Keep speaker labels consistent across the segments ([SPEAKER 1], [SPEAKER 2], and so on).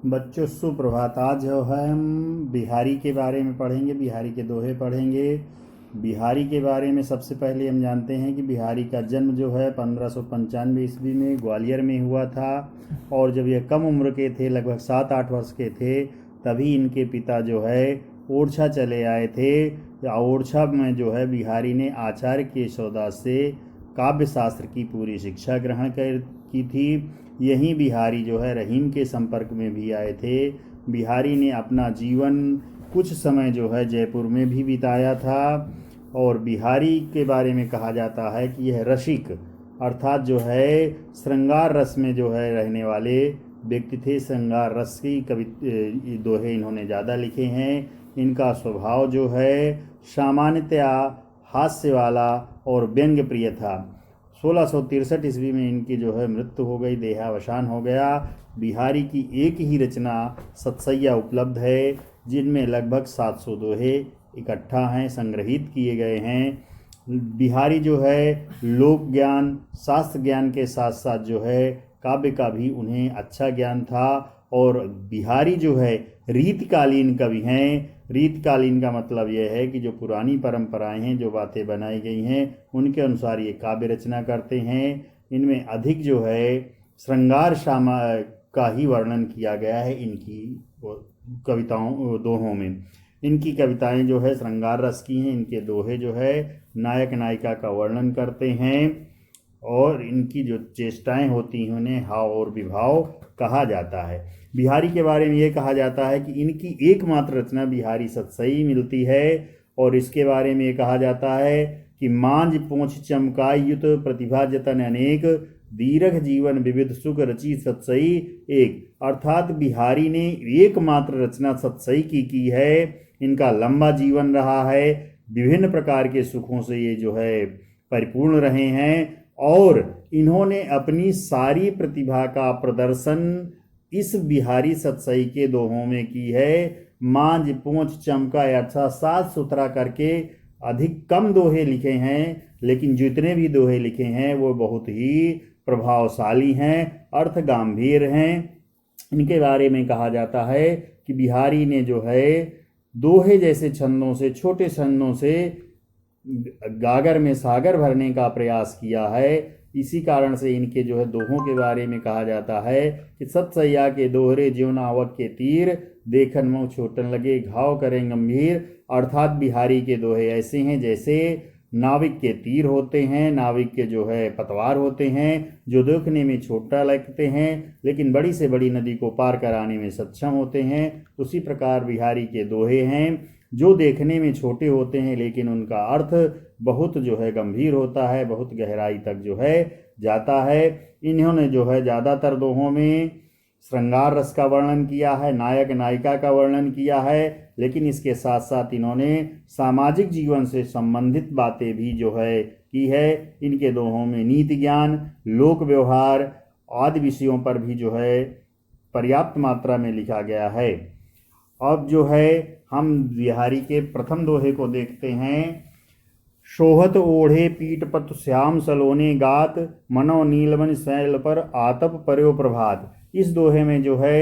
[SPEAKER 1] बच्चों सुप्रभात। आज जो है हम बिहारी के बारे में पढ़ेंगे, बिहारी के दोहे पढ़ेंगे। बिहारी के बारे में सबसे पहले हम जानते हैं कि बिहारी का जन्म जो है 1595 ईस्वी में ग्वालियर में हुआ था। और जब यह कम उम्र के थे, लगभग 7-8 वर्ष के थे, तभी इनके पिता जो है ओरछा चले आए थे। ओरछा में जो है बिहारी ने आचार्य केशवदास से काव्य शास्त्र की पूरी शिक्षा ग्रहण की थी। यहीं बिहारी जो है रहीम के संपर्क में भी आए थे। बिहारी ने अपना जीवन कुछ समय जो है जयपुर में भी बिताया था। और बिहारी के बारे में कहा जाता है कि यह रसिक अर्थात जो है श्रृंगार रस में जो है रहने वाले व्यक्ति थे। श्रृंगार रस की दोहे इन्होंने ज़्यादा लिखे हैं। इनका स्वभाव जो है सामान्यतया हास्य वाला और व्यंग्य प्रिय था। 1663 ईस्वी में इनकी जो है मृत्यु हो गई, देहावसान हो गया। बिहारी की एक ही रचना सतसैया उपलब्ध है, जिनमें लगभग 700 दोहे इकट्ठा हैं, संग्रहित किए गए हैं। बिहारी जो है लोक ज्ञान, शास्त्र ज्ञान के साथ साथ जो है काव्य का भी उन्हें अच्छा ज्ञान था। और बिहारी जो है रीतकालीन कवि हैं। रीतकालीन का मतलब यह है कि जो पुरानी परंपराएं हैं, जो बातें बनाई गई हैं, उनके अनुसार ये काव्य रचना करते हैं। इनमें अधिक जो है श्रृंगार का ही वर्णन किया गया है इनकी कविताओं दोहों में। इनकी कविताएं जो है श्रृंगार रस की हैं। इनके दोहे जो है नायक नायिका का वर्णन करते हैं। और इनकी जो चेष्टाएं होती हैं उन्हें हाव और विभाव कहा जाता है। बिहारी के बारे में ये कहा जाता है कि इनकी एकमात्र रचना बिहारी सतसई मिलती है। और इसके बारे में ये कहा जाता है कि मांझ पोंछ चमकाई युत प्रतिभा जतन अनेक, दीर्घ जीवन विविध सुख रची सतसई एक। अर्थात बिहारी ने एकमात्र रचना सतसई की है। इनका लंबा जीवन रहा है, विभिन्न प्रकार के सुखों से ये जो है परिपूर्ण रहे हैं। और इन्होंने अपनी सारी प्रतिभा का प्रदर्शन इस बिहारी सतसई के दोहों में की है। मांझ पोंछ चमका अर्थात साफ सुथरा करके अधिक कम दोहे लिखे हैं, लेकिन जितने भी दोहे लिखे हैं वो बहुत ही प्रभावशाली हैं, अर्थ गंभीर हैं। इनके बारे में कहा जाता है कि बिहारी ने जो है दोहे जैसे छंदों से, छोटे छंदों से गागर में सागर भरने का प्रयास किया है। इसी कारण से इनके जो है दोहों के बारे में कहा जाता है कि सतसैया के दोहरे ज्यों नावक के तीर, देखन मुँह छोटन लगे घाव करें गंभीर। अर्थात बिहारी के दोहे ऐसे हैं जैसे नाविक के तीर होते हैं, नाविक के जो है पतवार होते हैं, जो देखने में छोटा लगते हैं लेकिन बड़ी से बड़ी नदी को पार कराने में सक्षम होते हैं। उसी प्रकार बिहारी के दोहे हैं जो देखने में छोटे होते हैं लेकिन उनका अर्थ बहुत जो है गंभीर होता है, बहुत गहराई तक जो है जाता है। इन्होंने जो है ज़्यादातर दोहों में श्रृंगार रस का वर्णन किया है, नायक नायिका का वर्णन किया है, लेकिन इसके साथ साथ इन्होंने सामाजिक जीवन से संबंधित बातें भी जो है की है। इनके दोहों में नीति ज्ञान, लोक व्यवहार आदि विषयों पर भी जो है पर्याप्त मात्रा में लिखा गया है। अब जो है हम बिहारी के प्रथम दोहे को देखते हैं। शोहत ओढ़े पीठ पत श्याम सलोने गात, मनो नीलवन शैल पर आतप पर्यो प्रभात। इस दोहे में जो है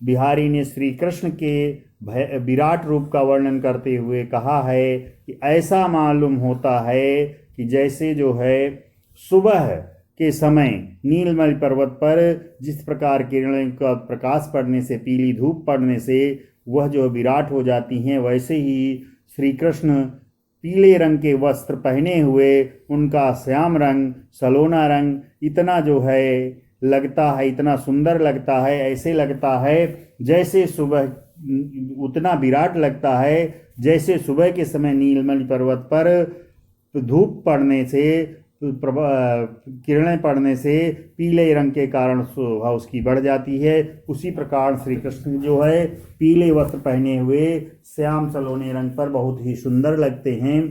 [SPEAKER 1] बिहारी ने श्री कृष्ण के विराट रूप का वर्णन करते हुए कहा है कि ऐसा मालूम होता है कि जैसे जो है सुबह के समय नीलमणि पर्वत पर जिस प्रकार किरणों का प्रकाश पड़ने से, पीली धूप पड़ने से वह जो विराट हो जाती हैं, वैसे ही श्री कृष्ण पीले रंग के वस्त्र पहने हुए उनका श्याम रंग, सलोना रंग इतना जो है लगता है, इतना सुंदर लगता है, ऐसे लगता है जैसे सुबह, उतना विराट लगता है जैसे सुबह के समय नीलमणि पर्वत पर धूप पड़ने से, किरणें पड़ने से पीले रंग के कारण शोभा उसकी बढ़ जाती है। उसी प्रकार श्री कृष्ण जो है पीले वस्त्र पहने हुए श्याम सलोने रंग पर बहुत ही सुंदर लगते हैं।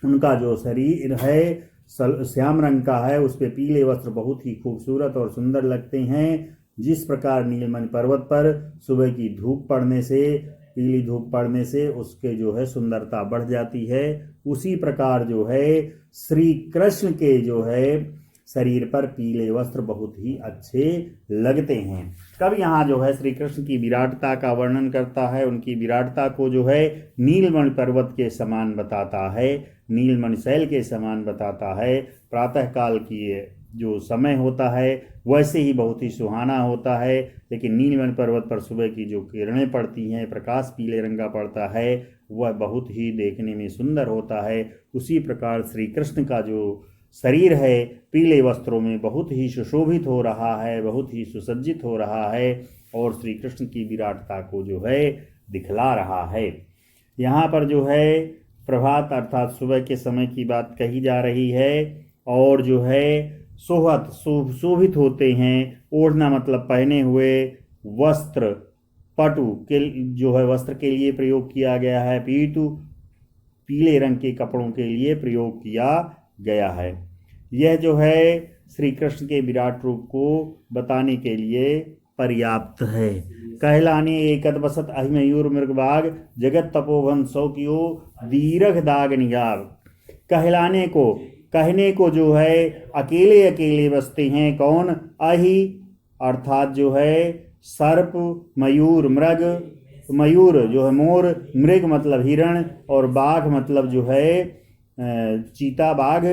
[SPEAKER 1] उनका जो शरीर है श्याम रंग का है, उस पर पीले वस्त्र बहुत ही खूबसूरत और सुंदर लगते हैं। जिस प्रकार नीलमणि पर्वत पर सुबह की धूप पड़ने से, पीली धूप पड़ने से उसके जो है सुंदरता बढ़ जाती है, उसी प्रकार जो है श्री कृष्ण के जो है शरीर पर पीले वस्त्र बहुत ही अच्छे लगते हैं। कवि यहाँ जो है श्री कृष्ण की विराटता का वर्णन करता है, उनकी विराटता को जो है नीलमणि पर्वत के समान बताता है, नीलमणि शैल के समान बताता है। प्रातःकाल की जो समय होता है वैसे ही बहुत ही सुहाना होता है, लेकिन नीलमणि पर्वत पर सुबह की जो किरणें पड़ती हैं, प्रकाश पीले रंग का पड़ता है, वह बहुत ही देखने में सुंदर होता है। उसी प्रकार श्री कृष्ण का जो शरीर है पीले वस्त्रों में बहुत ही सुशोभित हो रहा है, बहुत ही सुसज्जित हो रहा है और श्री कृष्ण की विराटता को जो है दिखला रहा है। यहाँ पर जो है प्रभात अर्थात सुबह के समय की बात कही जा रही है और जो है शोभित होते हैं। ओढ़ना मतलब पहने हुए, वस्त्र पटु के जो है वस्त्र के लिए प्रयोग किया गया है, पीतु पीले रंग के कपड़ों के लिए प्रयोग किया गया है। यह जो है श्री कृष्ण के विराट रूप को बताने के लिए पर्याप्त है। कहलाने एकत बसत अहिमयूर मृगबाग जगत तपोवन सौ कियो दीर्घ दाग निगाब। कहलाने को, कहने को जो है अकेले अकेले बसते हैं कौन? अहि अर्थात जो है सर्प, मयूर मृग, मयूर जो है मोर, मृग मतलब हिरण और बाघ मतलब जो है चीता बाघ।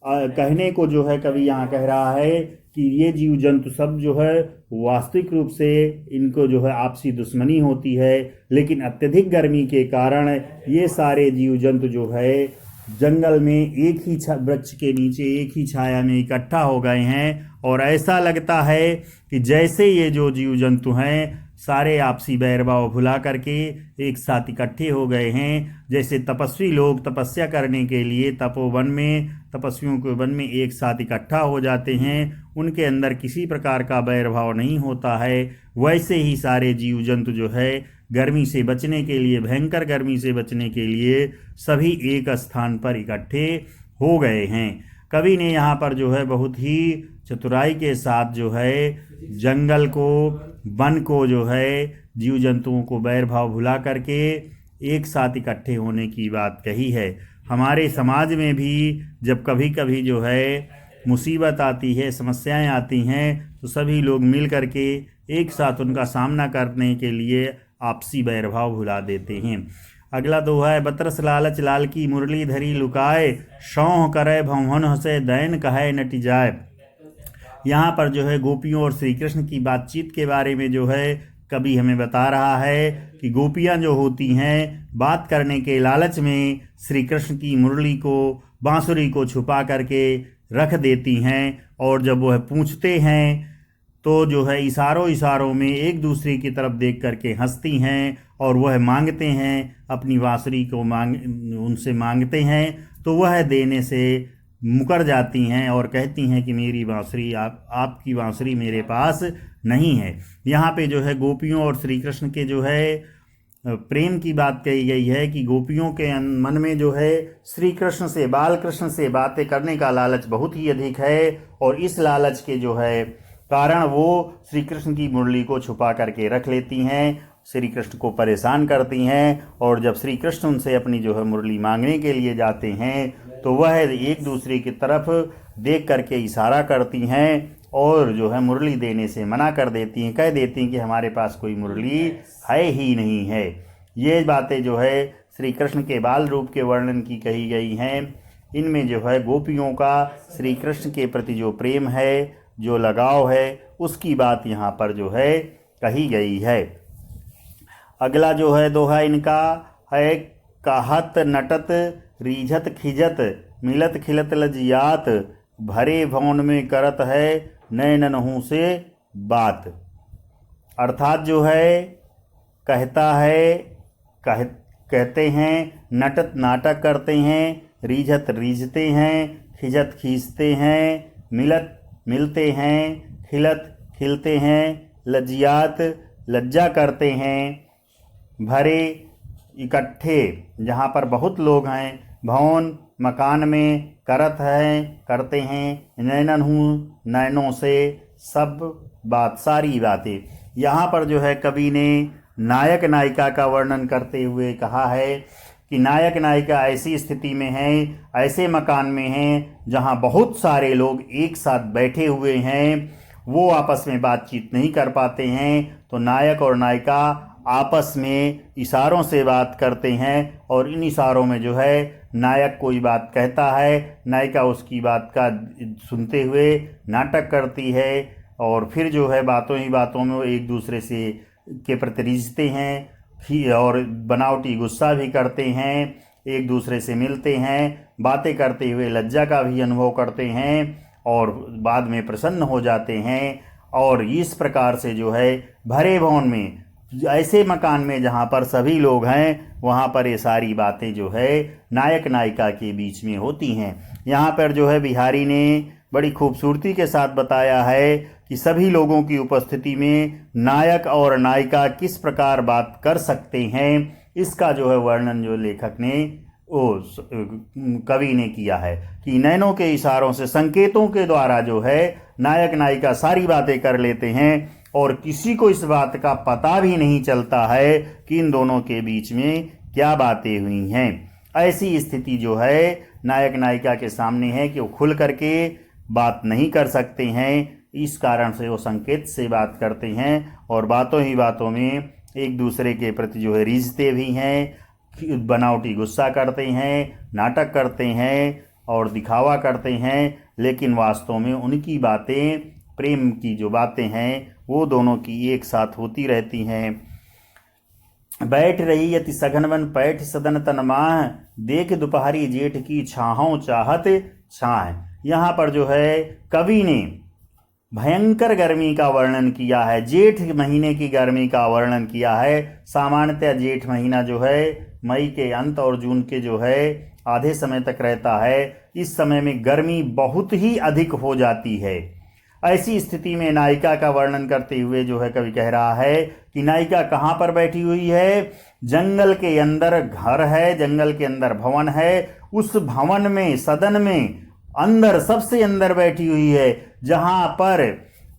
[SPEAKER 1] कहने को जो है कवि यहाँ कह रहा है कि ये जीव जंतु सब जो है वास्तविक रूप से इनको जो है आपसी दुश्मनी होती है, लेकिन अत्यधिक गर्मी के कारण ये सारे जीव जंतु जो है जंगल में एक ही वृक्ष के नीचे एक ही छाया में इकट्ठा हो गए हैं और ऐसा लगता है कि जैसे ये जो जीव जंतु हैं सारे आपसी बैरभाव भुला करके एक साथ इकट्ठे हो गए हैं। जैसे तपस्वी लोग तपस्या करने के लिए तपोवन में, तपस्वियों के वन में एक साथ इकट्ठा हो जाते हैं, उनके अंदर किसी प्रकार का बैरभाव नहीं होता है, वैसे ही सारे जीव जंतु जो है गर्मी से बचने के लिए, भयंकर गर्मी से बचने के लिए सभी एक स्थान पर इकट्ठे हो गए हैं। कवि ने यहाँ पर जो है बहुत ही चतुराई के साथ जो है जंगल को, वन को जो है जीव जंतुओं को बैर भाव भुला करके एक साथ इकट्ठे होने की बात कही है। हमारे समाज में भी जब कभी कभी जो है मुसीबत आती है, समस्याएं आती हैं, तो सभी लोग मिल करके एक साथ उनका सामना करने के लिए आपसी बैरभाव भुला देते हैं। अगला दोहा है, बतरस लालच लाल की मुरली धरी लुकाए, शौह करे भवन हसे दैन कहे नटी जाए। यहाँ पर जो है गोपियों और श्री कृष्ण की बातचीत के बारे में जो है कवि हमें बता रहा है कि गोपियाँ जो होती हैं बात करने के लालच में श्री कृष्ण की मुरली को, बांसुरी को छुपा करके रख देती हैं और जब वह पूछते हैं तो जो है इशारों इशारों में एक दूसरे की तरफ देख करके हंसती हैं और वह मांगते हैं, अपनी बांसुरी को उनसे मांगते हैं तो वह देने से मुकर जाती हैं और कहती हैं कि मेरी बांसुरी आपकी बांसुरी मेरे पास नहीं है। यहाँ पे जो है गोपियों और श्री कृष्ण के जो है प्रेम की बात कही गई है कि गोपियों के मन में जो है श्री कृष्ण से, बाल कृष्ण से बातें करने का लालच बहुत ही अधिक है और इस लालच के जो है कारण वो श्री कृष्ण की मुरली को छुपा करके रख लेती हैं, श्री कृष्ण को परेशान करती हैं और जब श्री कृष्ण उनसे अपनी जो है मुरली मांगने के लिए जाते हैं तो वह एक दूसरे की तरफ देख करके इशारा करती हैं और जो है मुरली देने से मना कर देती हैं, कह देती हैं कि हमारे पास कोई मुरली है ही नहीं है। ये बातें जो है श्री कृष्ण के बाल रूप के वर्णन की कही गई हैं। इनमें जो है गोपियों का श्री कृष्ण के प्रति जो प्रेम है, जो लगाव है, उसकी बात यहाँ पर जो है कही गई है। अगला जो है दोहा इनका है, कहत नटत रीझत खिजत मिलत खिलत लजियात, भरे भवन में करत है नैन नहू से बात। अर्थात जो है कहता है, कहते हैं, नटत नाटक करते हैं, रीझत रीझते हैं, खिजत खींचते हैं, मिलत मिलते हैं, खिलत खिलते हैं, लज्जियात लज्जा करते हैं, भरे इकट्ठे जहाँ पर बहुत लोग हैं, भवन मकान में, करत है करते हैं, नैनन हूँ नैनों से सब बात, सारी बातें। यहाँ पर जो है कवि ने नायक नायिका का वर्णन करते हुए कहा है कि नायक नायिका ऐसी स्थिति में हैं, ऐसे मकान में हैं जहाँ बहुत सारे लोग एक साथ बैठे हुए हैं वो आपस में बातचीत नहीं कर पाते हैं, तो नायक और नायिका आपस में इशारों से बात करते हैं और इन इशारों में जो है नायक कोई बात कहता है, नायिका उसकी बात का सुनते हुए नाटक करती है और फिर जो है बातों ही बातों में वो एक दूसरे से के प्रति रिझते हैं और बनावटी गुस्सा भी करते हैं, एक दूसरे से मिलते हैं, बातें करते हुए लज्जा का भी अनुभव करते हैं और बाद में प्रसन्न हो जाते हैं। और इस प्रकार से जो है भरे भवन में, ऐसे मकान में जहाँ पर सभी लोग हैं, वहाँ पर ये सारी बातें जो है नायक नायिका के बीच में होती हैं। यहाँ पर जो है बिहारी ने बड़ी खूबसूरती के साथ बताया है कि सभी लोगों की उपस्थिति में नायक और नायिका किस प्रकार बात कर सकते हैं, इसका जो है वर्णन जो लेखक ने कवि ने किया है कि नैनों के इशारों से, संकेतों के द्वारा जो है नायक नायिका सारी बातें कर लेते हैं और किसी को इस बात का पता भी नहीं चलता है कि इन दोनों के बीच में क्या बातें हुई हैं। ऐसी स्थिति जो है नायक नायिका के सामने है कि वो खुल करके बात नहीं कर सकते हैं। इस कारण से वो संकेत से बात करते हैं और बातों ही बातों में एक दूसरे के प्रति जो है रिझते भी हैं, बनावटी गुस्सा करते हैं, नाटक करते हैं और दिखावा करते हैं, लेकिन वास्तव में उनकी बातें, प्रेम की जो बातें हैं वो दोनों की एक साथ होती रहती हैं। बैठ रही यति सघन वन पैठ सदन तन माह, देख दोपहरी जेठ की छाहों चाहत छाह। यहाँ पर जो है कवि ने भयंकर गर्मी का वर्णन किया है, जेठ महीने की गर्मी का वर्णन किया है। सामान्यतः जेठ महीना जो है मई के अंत और जून के जो है आधे समय तक रहता है। इस समय में गर्मी बहुत ही अधिक हो जाती है। ऐसी स्थिति में नायिका का वर्णन करते हुए जो है कवि कह रहा है कि नायिका कहाँ पर बैठी हुई है, जंगल के अंदर घर है, जंगल के अंदर भवन है, उस भवन में, सदन में अंदर, सबसे अंदर बैठी हुई है, जहाँ पर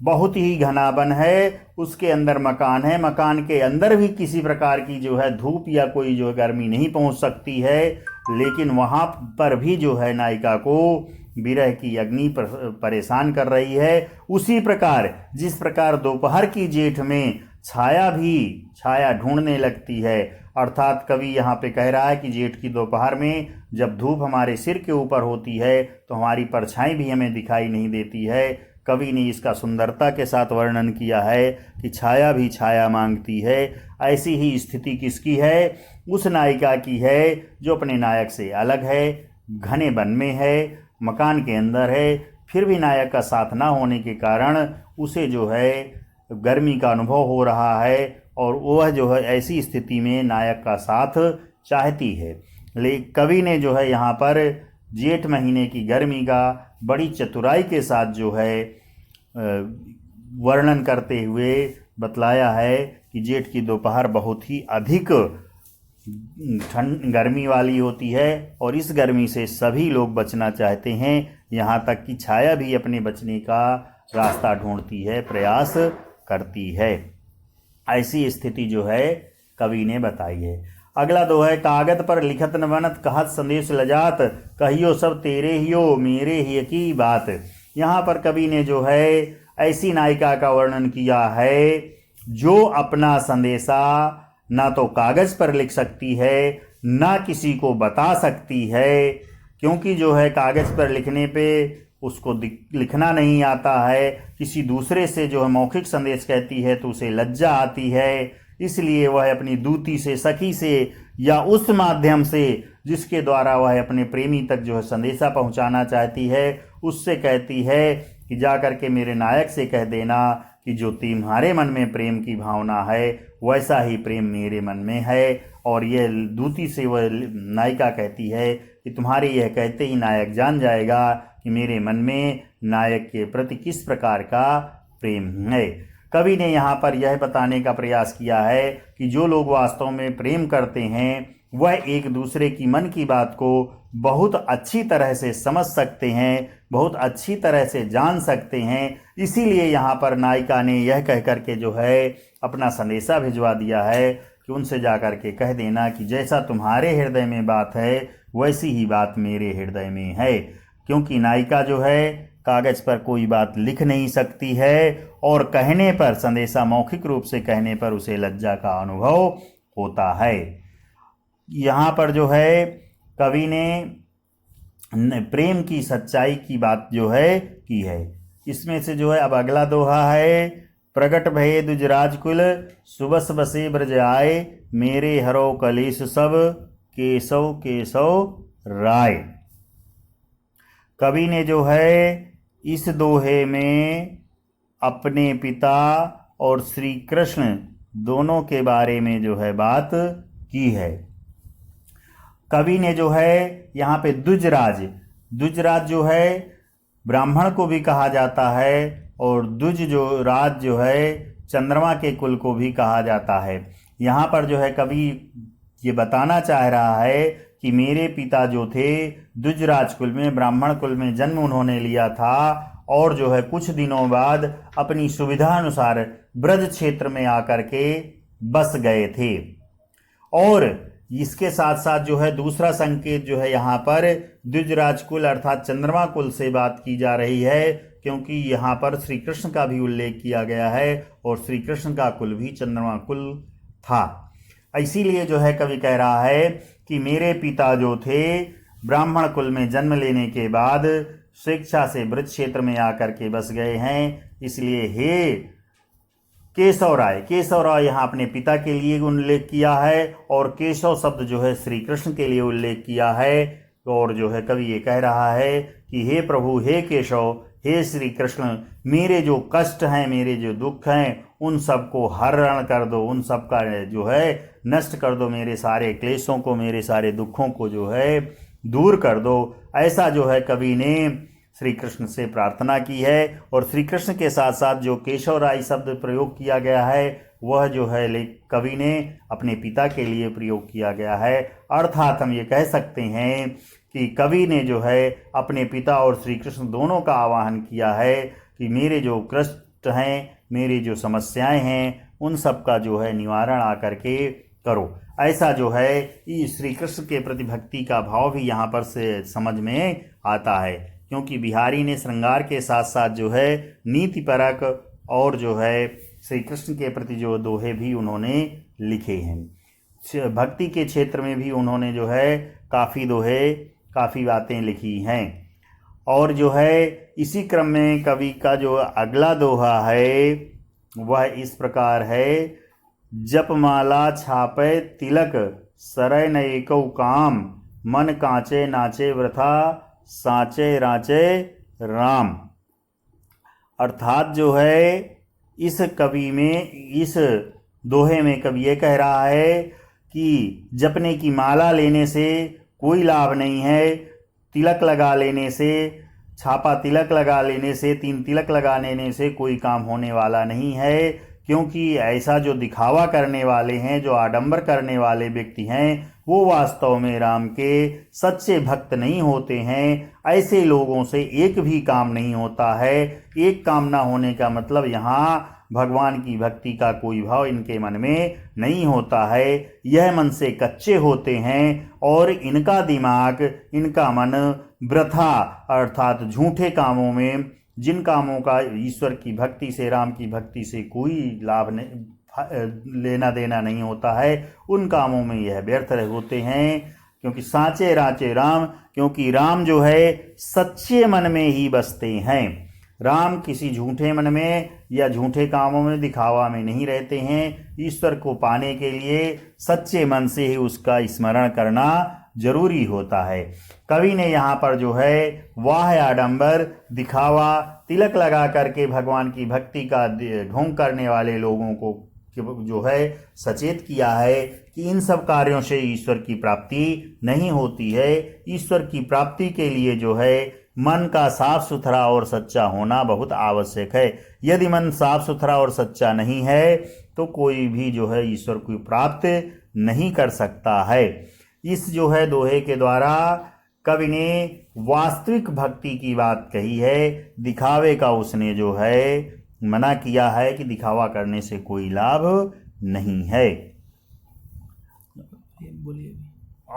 [SPEAKER 1] बहुत ही घना वन है, उसके अंदर मकान है, मकान के अंदर भी किसी प्रकार की जो है धूप या कोई जो है गर्मी नहीं पहुँच सकती है, लेकिन वहाँ पर भी जो है नायिका को विरह की अग्नि परेशान कर रही है। उसी प्रकार जिस प्रकार दोपहर की जेठ में छाया भी छाया ढूंढने लगती है, अर्थात कवि यहाँ पे कह रहा है कि जेठ की दोपहर में जब धूप हमारे सिर के ऊपर होती है तो हमारी परछाई भी हमें दिखाई नहीं देती है। कवि ने इसका सुंदरता के साथ वर्णन किया है कि छाया भी छाया मांगती है। ऐसी ही स्थिति किसकी है? उस नायिका की है जो अपने नायक से अलग है, घने वन में है, मकान के अंदर है, फिर भी नायक का साथ ना होने के कारण उसे जो है गर्मी का अनुभव हो रहा है और वह जो है ऐसी स्थिति में नायक का साथ चाहती है। लेकिन कवि ने जो है यहाँ पर जेठ महीने की गर्मी का बड़ी चतुराई के साथ जो है वर्णन करते हुए बतलाया है कि जेठ की दोपहर बहुत ही अधिक गर्मी वाली होती है और इस गर्मी से सभी लोग बचना चाहते हैं, यहाँ तक कि छाया भी अपने बचने का रास्ता ढूंढती है, प्रयास करती है। ऐसी स्थिति जो है कवि ने बताई है। अगला दो है, कागज पर लिखत न बनत कहत संदेश लजात, कहियो सब तेरे हियो मेरे ही की बात। यहाँ पर कवि ने जो है ऐसी नायिका का वर्णन किया है जो अपना संदेशा ना तो कागज पर लिख सकती है, ना किसी को बता सकती है, क्योंकि जो है कागज पर लिखने पे उसको लिखना नहीं आता है। किसी दूसरे से जो है मौखिक संदेश कहती है तो उसे लज्जा आती है, इसलिए वह अपनी दूती से, सखी से या उस माध्यम से जिसके द्वारा वह अपने प्रेमी तक जो है संदेशा पहुंचाना चाहती है, उससे कहती है कि जा कर के मेरे नायक से कह देना कि जो तुम्हारे मन में प्रेम की भावना है वैसा ही प्रेम मेरे मन में है। और यह दूती से वह नायिका कहती है कि तुम्हारे यह कहते ही नायक जान जाएगा कि मेरे मन में नायक के प्रति किस प्रकार का प्रेम है। कवि ने यहाँ पर यह बताने का प्रयास किया है कि जो लोग वास्तव में प्रेम करते हैं वह एक दूसरे की मन की बात को बहुत अच्छी तरह से समझ सकते हैं, बहुत अच्छी तरह से जान सकते हैं। इसीलिए यहाँ पर नायिका ने यह कह करके जो है अपना संदेशा भिजवा दिया है कि उनसे जा कर के कह देना कि जैसा तुम्हारे हृदय में बात है वैसी ही बात मेरे हृदय में है। क्योंकि नायिका जो है कागज पर कोई बात लिख नहीं सकती है और कहने पर, संदेशा मौखिक रूप से कहने पर उसे लज्जा का अनुभव होता है। यहाँ पर जो है कवि ने प्रेम की सच्चाई की बात जो है की है। इसमें से जो है अब अगला दोहा है, प्रगट भये दुज राजकुल, सुबस बसे ब्रज आए, मेरे हरो कलेश सब, केशव केशव राय। कवि ने जो है इस दोहे में अपने पिता और श्री कृष्ण दोनों के बारे में जो है बात की है। कवि ने जो है यहाँ पे दुजराज जो है ब्राह्मण को भी कहा जाता है और दुज जो राज जो है चंद्रमा के कुल को भी कहा जाता है। यहाँ पर जो है कवि ये बताना चाह रहा है कि मेरे पिता जो थे दुजराज कुल में, ब्राह्मण कुल में जन्म उन्होंने लिया था और जो है कुछ दिनों बाद अपनी सुविधा अनुसार ब्रज क्षेत्र में आकर के बस गए थे। और इसके साथ साथ जो है दूसरा संकेत जो है यहाँ पर द्विजराज कुल अर्थात चंद्रमा कुल से बात की जा रही है, क्योंकि यहाँ पर श्री कृष्ण का भी उल्लेख किया गया है और श्री कृष्ण का कुल भी चंद्रमा कुल था। इसीलिए जो है कवि कह रहा है कि मेरे पिता जो थे ब्राह्मण कुल में जन्म लेने के बाद शिक्षा से ब्रज क्षेत्र में आकर के बस गए हैं, इसलिए हे केशव राय यहाँ अपने पिता के लिए उल्लेख किया है और केशव शब्द जो है श्री कृष्ण के लिए उल्लेख किया है। और जो है कवि ये कह रहा है कि हे प्रभु, हे केशव, हे श्री कृष्ण, मेरे जो कष्ट हैं, मेरे जो दुख हैं, उन सबको हरण कर दो, उन सब का जो है नष्ट कर दो, मेरे सारे क्लेशों को, मेरे सारे दुखों को जो है दूर कर दो। ऐसा जो है कवि ने श्री कृष्ण से प्रार्थना की है। और श्री कृष्ण के साथ साथ जो केशव राय शब्द प्रयोग किया गया है वह जो है कवि ने अपने पिता के लिए प्रयोग किया गया है। अर्थात हम ये कह सकते हैं कि कवि ने जो है अपने पिता और श्री कृष्ण दोनों का आवाहन किया है कि मेरे जो कष्ट हैं, मेरी जो समस्याएं हैं, उन सब का जो है निवारण आकर के करो। ऐसा जो है श्री कृष्ण के प्रति भक्ति का भाव भी यहाँ पर से समझ में आता है, क्योंकि बिहारी ने श्रृंगार के साथ साथ जो है नीतिपरक और जो है श्री कृष्ण के प्रति जो दोहे भी उन्होंने लिखे हैं। भक्ति के क्षेत्र में भी उन्होंने जो है काफ़ी दोहे, काफ़ी बातें लिखी हैं। और जो है इसी क्रम में कवि का जो अगला दोहा है वह इस प्रकार है, जपमाला छापे तिलक, सरय न एकौ काम, मन कांचे नाचे वृथा, साचे राचे राम। अर्थात जो है इस कवि में, इस दोहे में कवि ये कह रहा है कि जपने की माला लेने से कोई लाभ नहीं है, तिलक लगा लेने से, छापा तिलक लगा लेने से, 3 तिलक लगा लेने से कोई काम होने वाला नहीं है, क्योंकि ऐसा जो दिखावा करने वाले हैं, जो आडंबर करने वाले व्यक्ति हैं, वो वास्तव में राम के सच्चे भक्त नहीं होते हैं। ऐसे लोगों से एक भी काम नहीं होता है। एक काम ना होने का मतलब यहाँ भगवान की भक्ति का कोई भाव इनके मन में नहीं होता है। यह मन से कच्चे होते हैं और इनका दिमाग, इनका मन वृथा अर्थात झूठे कामों में, जिन कामों का ईश्वर की भक्ति से, राम की भक्ति से कोई लाभ नहीं, लेना देना नहीं होता है, उन कामों में यह व्यर्थ होते हैं। क्योंकि साचे राचे राम, क्योंकि राम जो है सच्चे मन में ही बसते हैं। राम किसी झूठे मन में या झूठे कामों में, दिखावा में नहीं रहते हैं। ईश्वर को पाने के लिए सच्चे मन से ही उसका स्मरण करना जरूरी होता है। कवि ने यहाँ पर जो है वाह आडंबर, दिखावा, तिलक लगा करके भगवान की भक्ति का ढोंग करने वाले लोगों को जो है सचेत किया है कि इन सब कार्यों से ईश्वर की प्राप्ति नहीं होती है। ईश्वर की प्राप्ति के लिए जो है मन का साफ सुथरा और सच्चा होना बहुत आवश्यक है। यदि मन साफ सुथरा और सच्चा नहीं है तो कोई भी जो है ईश्वर को प्राप्त नहीं कर सकता है। इस जो है दोहे के द्वारा कवि ने वास्तविक भक्ति की बात कही है। दिखावे का उसने जो है मना किया है कि दिखावा करने से कोई लाभ नहीं है।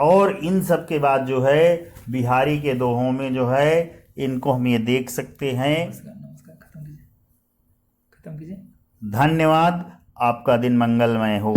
[SPEAKER 1] और इन सब के बाद जो है बिहारी के दोहों में जो है इनको हम ये देख सकते हैं।
[SPEAKER 2] नमस्कार नमस्कार, खत्म कीजिए।
[SPEAKER 1] धन्यवाद। आपका दिन मंगलमय हो।